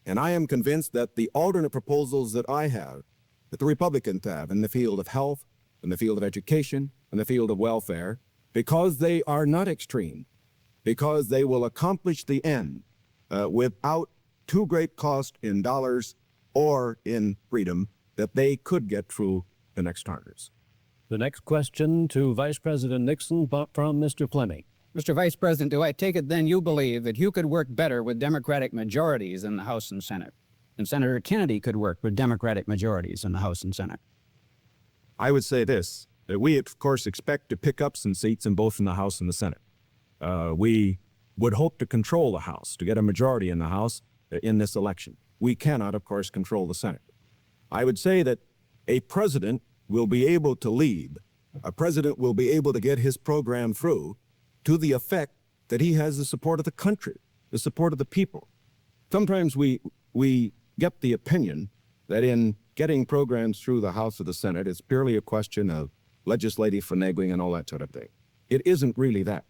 And I am convinced that the alternate proposals that I have, that the Republicans have in the field of health, in the field of education, in the field of welfare, because they are not extreme, because they will accomplish the end without too great cost in dollars or in freedom, that they could get through the next Congress. The next question to Vice President Nixon from Mr. Fleming. Mr. Vice President, do I take it then you believe that you could work better with Democratic majorities in the House and Senate, and Senator Kennedy could work with Democratic majorities in the House and Senate? I would say this, that we, of course, expect to pick up some seats in both in the House and the Senate. We would hope to control the House, to get a majority in the House in this election. We cannot, of course, control the Senate. I would say that a president will be able to lead. A president will be able to get his program through to the effect that he has the support of the country, the support of the people. Sometimes we get the opinion that in getting programs through the House or the Senate, it's purely a question of legislative finagling and all that sort of thing. It isn't really that.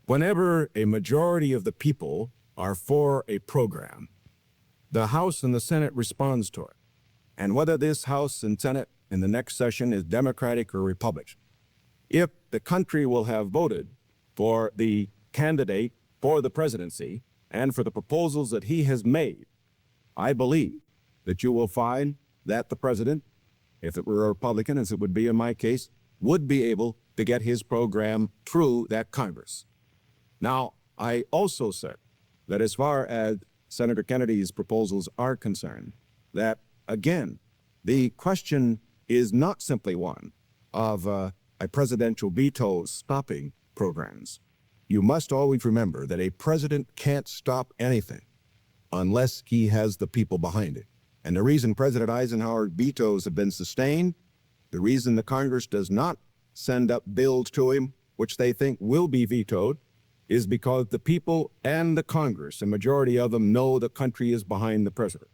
Whenever a majority of the people are for a program, the House and the Senate responds to it. And whether this House and Senate in the next session is Democratic or Republican, if the country will have voted for the candidate for the presidency and for the proposals that he has made, I believe that you will find that the president, if it were a Republican, as it would be in my case, would be able to get his program through that Congress. Now, I also said that as far as Senator Kennedy's proposals are concerned, that, again, the question is not simply one of a presidential veto stopping programs. You must always remember that a president can't stop anything unless he has the people behind it. And the reason President Eisenhower's vetoes have been sustained, the reason the Congress does not send up bills to him, which they think will be vetoed, is because the people and the Congress, a majority of them, know the country is behind the president.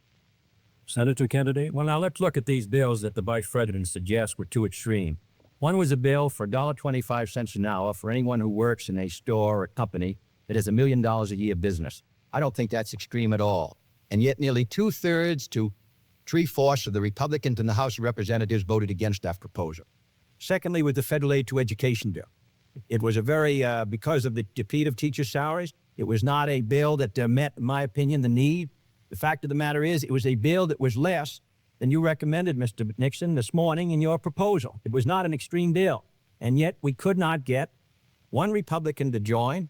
Senator Kennedy? Well, now let's look at these bills that the Vice President suggests were too extreme. One was a bill for $1.25 an hour for anyone who works in a store or company that has $1 million a year business. I don't think that's extreme at all. And yet nearly 2/3 to 3/4 of the Republicans in the House of Representatives voted against that proposal. Secondly, with the federal aid to education bill. It was a very, because of the defeat of teacher salaries, it was not a bill that met, in my opinion, the need. The fact of the matter is, it was a bill that was less than you recommended, Mr. Nixon, this morning in your proposal. It was not an extreme bill. And yet we could not get one Republican to join.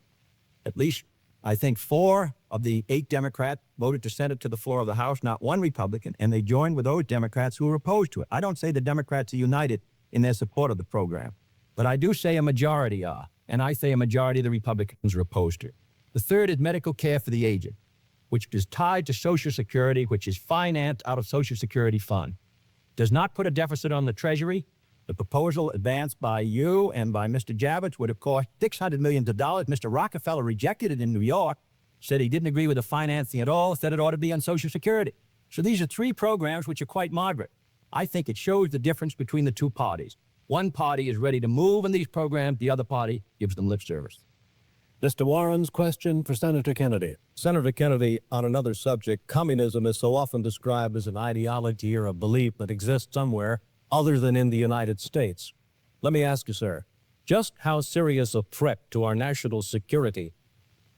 At least, I think, 4 of the 8 Democrats voted to send it to the floor of the House, not one Republican, and they joined with those Democrats who were opposed to it. I don't say the Democrats are united in their support of the program, but I do say a majority are, and I say a majority of the Republicans are opposed to it. The third is medical care for the aged, which is tied to Social Security, which is financed out of Social Security fund. Does not put a deficit on the Treasury. The proposal advanced by you and by Mr. Javits would have cost $600 million. Mr. Rockefeller rejected it in New York, said he didn't agree with the financing at all, said it ought to be on Social Security. So these are 3 programs which are quite moderate. I think it shows the difference between the 2 parties. One party is ready to move in these programs, the other party gives them lip service. Mr. Warren's question for Senator Kennedy. Senator Kennedy, on another subject, communism is so often described as an ideology or a belief that exists somewhere other than in the United States. Let me ask you, sir, just how serious a threat to our national security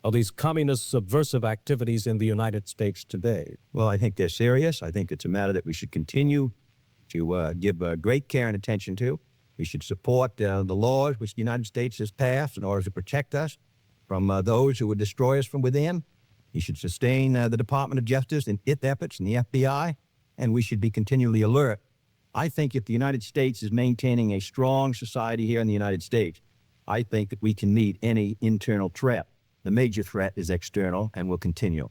are these communist subversive activities in the United States today? Well, I think they're serious. I think it's a matter that we should continue to give great care and attention to. We should support the laws which the United States has passed in order to protect us from those who would destroy us from within. We should sustain the Department of Justice in its efforts and the FBI, and we should be continually alert. I think if the United States is maintaining a strong society here in the United States, I think that we can meet any internal threat. The major threat is external and will continue.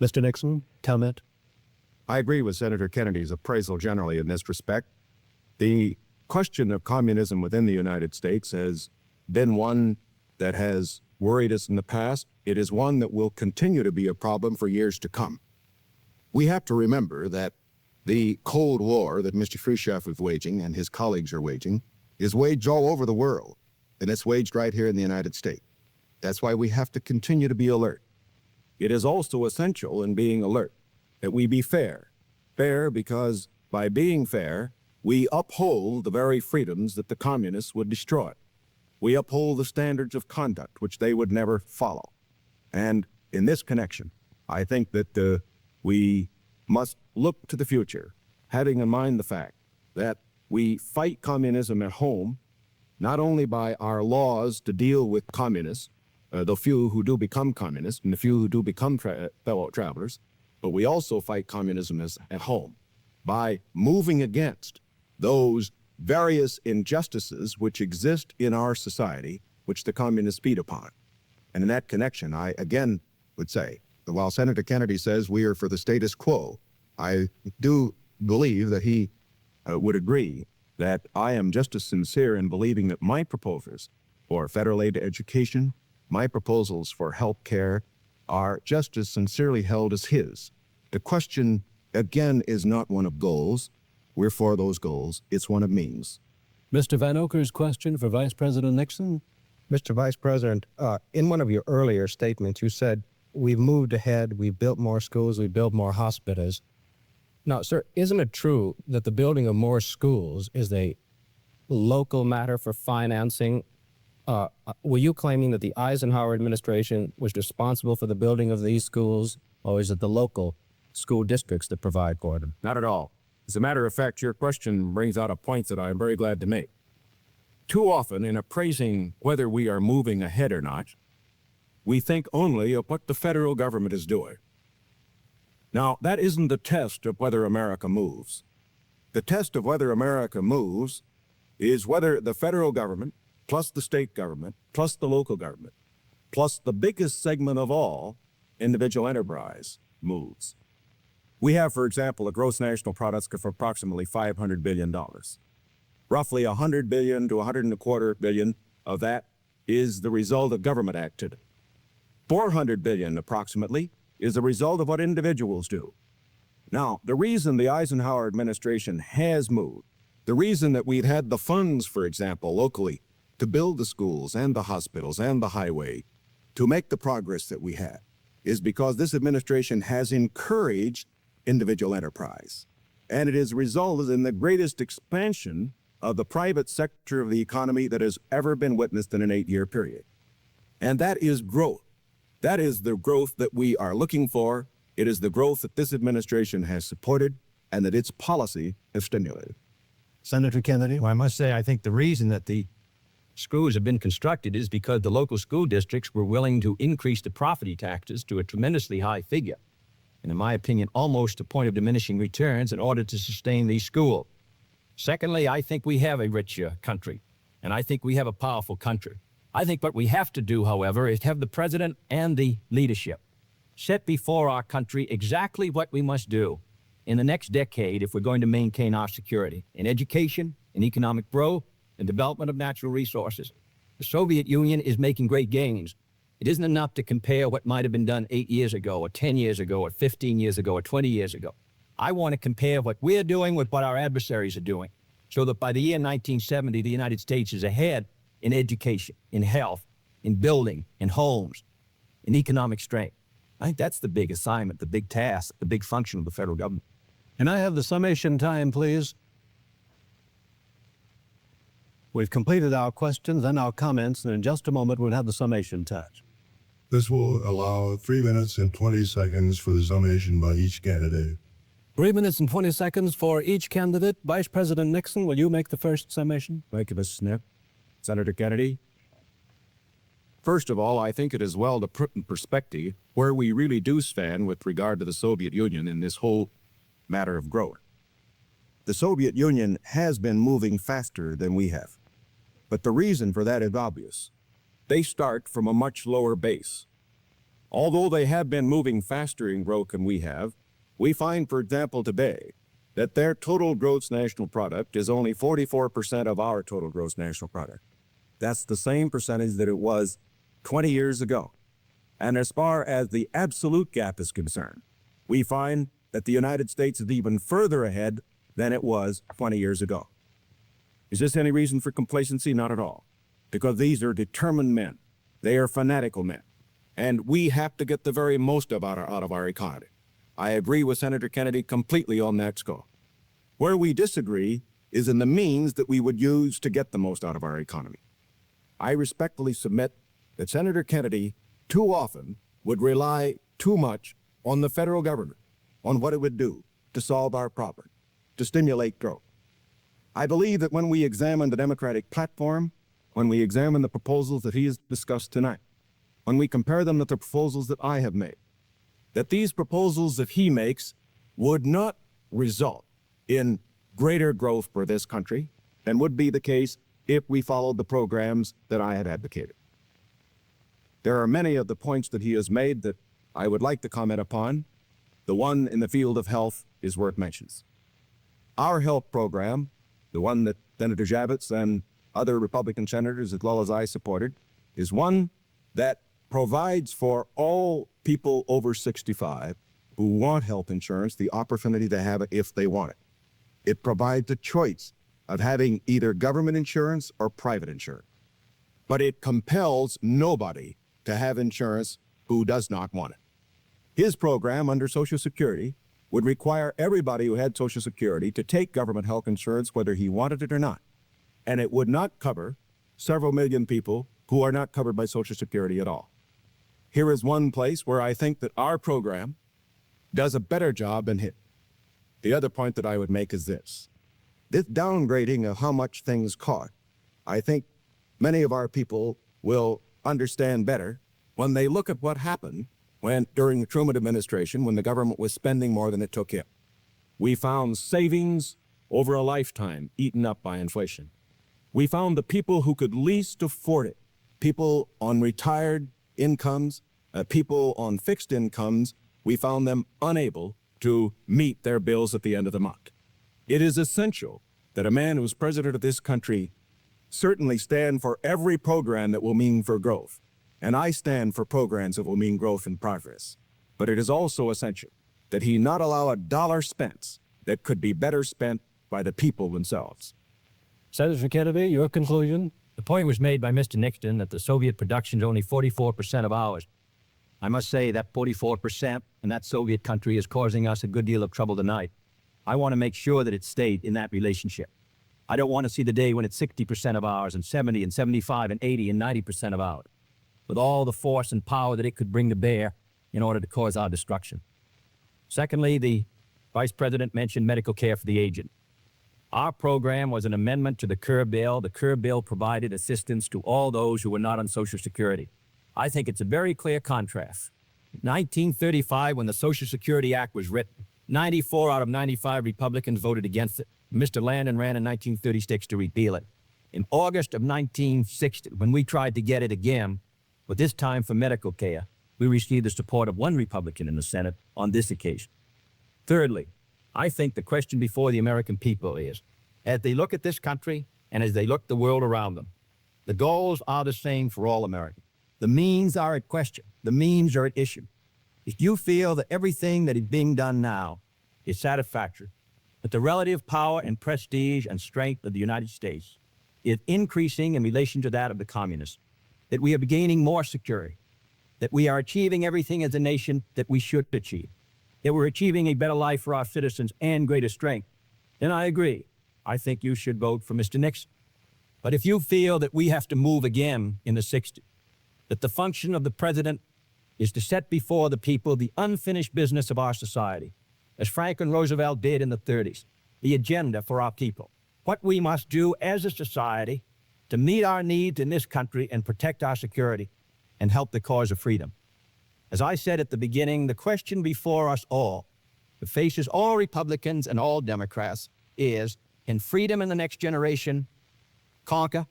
Mr. Nixon, comment? I agree with Senator Kennedy's appraisal generally in this respect. The question of communism within the United States has been one that has worried us in the past. It is one that will continue to be a problem for years to come. We have to remember that the Cold War that Mr. Khrushchev is waging and his colleagues are waging is waged all over the world, and it's waged right here in the United States. That's why we have to continue to be alert. It is also essential in being alert that we be fair. Fair because by being fair, we uphold the very freedoms that the communists would destroy. We uphold the standards of conduct which they would never follow. And in this connection, I think that we must look to the future, having in mind the fact that we fight communism at home, not only by our laws to deal with communists, the few who do become communists and the few who do become fellow travelers, but we also fight communism at home by moving against those various injustices which exist in our society, which the communists feed upon. And in that connection, I again would say that while Senator Kennedy says we are for the status quo, I do believe that he would agree that I am just as sincere in believing that my proposals for federal aid to education, my proposals for health care are just as sincerely held as his. The question, again, is not one of goals. We're for those goals. It's one of means. Mr. Van Oker's question for Vice President Nixon. Mr. Vice President, in one of your earlier statements, you said, we've moved ahead, we've built more schools, we've built more hospitals. Now, sir, isn't it true that the building of more schools is a local matter for financing? Were you claiming that the Eisenhower administration was responsible for the building of these schools, or is it the local school districts that provide for them? Not at all. As a matter of fact, your question brings out a point that I'm very glad to make. Too often, in appraising whether we are moving ahead or not, we think only of what the federal government is doing. Now, that isn't the test of whether America moves. The test of whether America moves is whether the federal government, plus the state government, plus the local government, plus the biggest segment of all, individual enterprise, moves. We have, for example, a gross national product of approximately $500 billion. Roughly $100 billion to $125 billion of that is the result of government activity. $400 billion approximately is the result of what individuals do. Now, the reason the Eisenhower administration has moved, the reason that we've had the funds, for example, locally, to build the schools and the hospitals and the highway, to make the progress that we have is because this administration has encouraged individual enterprise. And it has resulted in the greatest expansion of the private sector of the economy that has ever been witnessed in an 8-year period. And that is growth. That is the growth that we are looking for. It is the growth that this administration has supported and that its policy has stimulated. Senator Kennedy? Well, I must say, I think the reason that the schools have been constructed is because the local school districts were willing to increase the property taxes to a tremendously high figure, and in my opinion, almost to the point of diminishing returns in order to sustain these schools. Secondly, I think we have a rich country, and I think we have a powerful country. I think what we have to do, however, is have the president and the leadership set before our country exactly what we must do in the next decade if we're going to maintain our security in education, in economic growth, and development of natural resources. The Soviet Union is making great gains. It isn't enough to compare what might have been done 8 years ago, or 10 years ago, or 15 years ago, or 20 years ago. I want to compare what we're doing with what our adversaries are doing, so that by the year 1970, the United States is ahead in education, in health, in building, in homes, in economic strength. I think that's the big assignment, the big task, the big function of the federal government. Can I have the summation time, please? We've completed our questions and our comments, and in just a moment, we'll have the summation time. This will allow 3 minutes and 20 seconds for the summation by each candidate. 3 minutes and 20 seconds for each candidate. Vice President Nixon, will you make the first summation? Thank you, Mr. Smith. Senator Kennedy. First of all, I think it is well to put in perspective where we really do stand with regard to the Soviet Union in this whole matter of growth. The Soviet Union has been moving faster than we have. But the reason for that is obvious. They start from a much lower base. Although they have been moving faster in growth than we have, we find, for example, today, that their total gross national product is only 44% of our total gross national product. That's the same percentage that it was 20 years ago. And as far as the absolute gap is concerned, we find that the United States is even further ahead than it was 20 years ago. Is this any reason for complacency? Not at all. Because these are determined men. They are fanatical men. And we have to get the very most out of our economy. I agree with Senator Kennedy completely on that score. Where we disagree is in the means that we would use to get the most out of our economy. I respectfully submit that Senator Kennedy too often would rely too much on the federal government, on what it would do to solve our problem, to stimulate growth. I believe that when we examine the Democratic platform, when we examine the proposals that he has discussed tonight, when we compare them with the proposals that I have made, that these proposals that he makes would not result in greater growth for this country than would be the case if we followed the programs that I had advocated. There are many of the points that he has made that I would like to comment upon. The one in the field of health is worth mentions. Our health program, the one that Senator Javits and other Republican senators, as well as I, supported, is one that provides for all people over 65 who want health insurance the opportunity to have it if they want it. It provides a choice of having either government insurance or private insurance. But it compels nobody to have insurance who does not want it. His program under Social Security would require everybody who had Social Security to take government health insurance whether he wanted it or not. And it would not cover several million people who are not covered by Social Security at all. Here is one place where I think that our program does a better job than his. The other point that I would make is this. This downgrading of how much things cost, I think many of our people will understand better when they look at what happened during the Truman administration, when the government was spending more than it took in. We found savings over a lifetime eaten up by inflation. We found the people who could least afford it, people on retired incomes, people on fixed incomes, we found them unable to meet their bills at the end of the month. It is essential that a man who's president of this country certainly stand for every program that will mean for growth. And I stand for programs that will mean growth and progress. But it is also essential that he not allow a dollar spent that could be better spent by the people themselves. Senator Kennedy, your conclusion? The point was made by Mr. Nixon that the Soviet production is only 44% of ours. I must say that 44% in that Soviet country is causing us a good deal of trouble tonight. I want to make sure that it stayed in that relationship. I don't want to see the day when it's 60% of ours and 70 and 75 and 80 and 90% of ours, with all the force and power that it could bring to bear in order to cause our destruction. Secondly, the Vice President mentioned medical care for the aged. Our program was an amendment to the Kerr Bill. The Kerr Bill provided assistance to all those who were not on Social Security. I think it's a very clear contrast. In 1935, when the Social Security Act was written, 94 out of 95 Republicans voted against it. Mr. Landon ran in 1936 to repeal it. In August of 1960, when we tried to get it again, but this time for medical care, we received the support of one Republican in the Senate on this occasion. Thirdly, I think the question before the American people is, as they look at this country and as they look the world around them, the goals are the same for all Americans. The means are at question. The means are at issue. If you feel that everything that is being done now is satisfactory, that the relative power and prestige and strength of the United States is increasing in relation to that of the communists, that we are gaining more security, that we are achieving everything as a nation that we should achieve, that we're achieving a better life for our citizens and greater strength, then I agree. I think you should vote for Mr. Nixon. But if you feel that we have to move again in the 60s, that the function of the president is to set before the people the unfinished business of our society, as Franklin Roosevelt did in the 30s, the agenda for our people, what we must do as a society to meet our needs in this country and protect our security and help the cause of freedom. As I said at the beginning, the question before us all, that faces all Republicans and all Democrats, is, can freedom in the next generation conquer,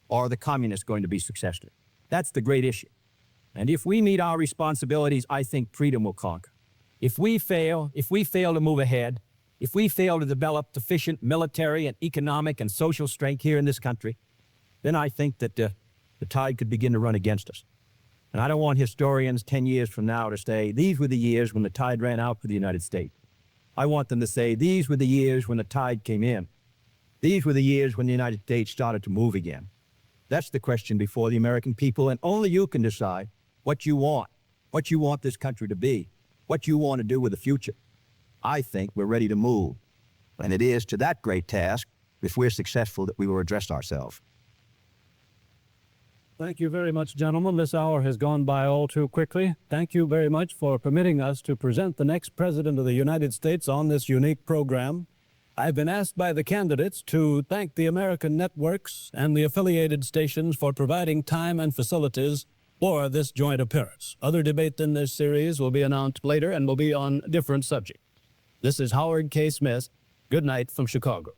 or are the communists going to be successful? That's the great issue. And if we meet our responsibilities, I think freedom will conquer. If we fail to move ahead, if we fail to develop sufficient military and economic and social strength here in this country, then I think that the tide could begin to run against us. And I don't want historians 10 years from now to say, these were the years when the tide ran out for the United States. I want them to say, these were the years when the tide came in. These were the years when the United States started to move again. That's the question before the American people, and only you can decide what you want this country to be, what you want to do with the future. I think we're ready to move. And it is to that great task, if we're successful, that we will address ourselves. Thank you very much, gentlemen. This hour has gone by all too quickly. Thank you very much for permitting us to present the next President of the United States on this unique program. I've been asked by the candidates to thank the American networks and the affiliated stations for providing time and facilities for this joint appearance. Other debate in this series will be announced later and will be on different subjects. This is Howard K. Smith. Good night from Chicago.